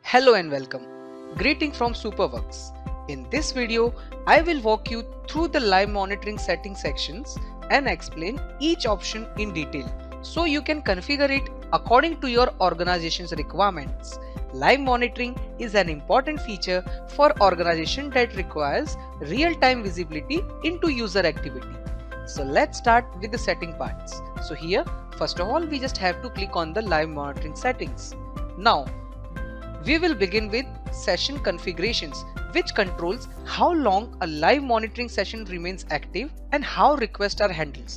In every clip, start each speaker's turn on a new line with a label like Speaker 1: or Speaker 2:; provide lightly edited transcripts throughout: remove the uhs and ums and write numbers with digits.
Speaker 1: Hello and welcome. Greeting from Superworks. In this video, I will walk you through the live monitoring setting sections and explain each option in detail so you can configure it according to your organization's requirements. Live monitoring is an important feature for organization that requires real-time visibility into user activity. So let's start with the setting parts. So here, first of all, we just have to click on the live monitoring settings. Now, we will begin with session configurations, which controls how long a live monitoring session remains active and how requests are handled.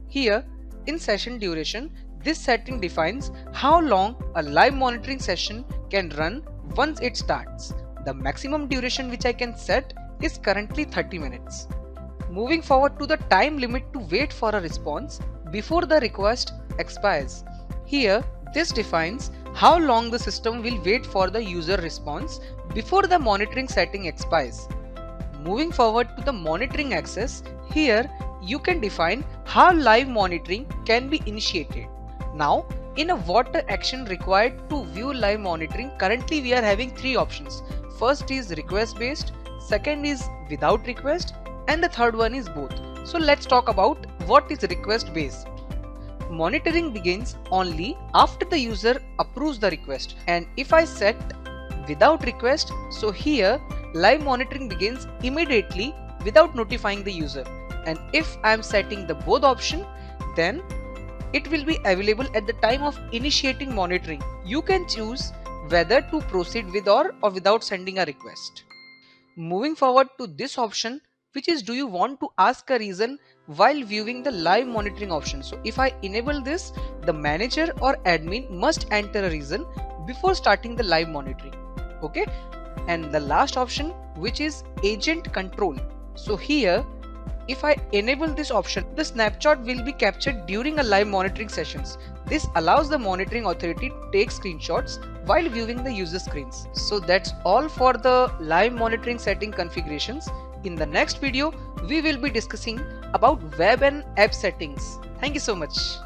Speaker 1: Here, in session duration, this setting defines how long a live monitoring session can run once it starts. The maximum duration which I can set is currently 30 minutes. Moving forward to the time limit to wait for a response before the request expires. Here, this defines how long the system will wait for the user response before the monitoring setting expires. Moving forward to the monitoring access, here you can define how live monitoring can be initiated. Now, in a what action required to view live monitoring, currently we are having three options. First is request based, second is without request, and the third one is both. So let's talk about what is request based. Monitoring begins only after the user approves the request, and if I set without request, so here live monitoring begins immediately without notifying the user, and if I am setting the both option, then it will be available at the time of initiating monitoring. You can choose whether to proceed with or without sending a request. Moving forward to this option, which is do you want to ask a reason while viewing the live monitoring option. So if I enable this, the manager or admin must enter a reason before starting the live monitoring. Okay. And the last option, which is agent control. So here, if I enable this option, the snapshot will be captured during a live monitoring sessions. This allows the monitoring authority to take screenshots while viewing the user screens. So that's all for the live monitoring setting configurations. In the next video, we will be discussing about web and app settings. Thank you so much.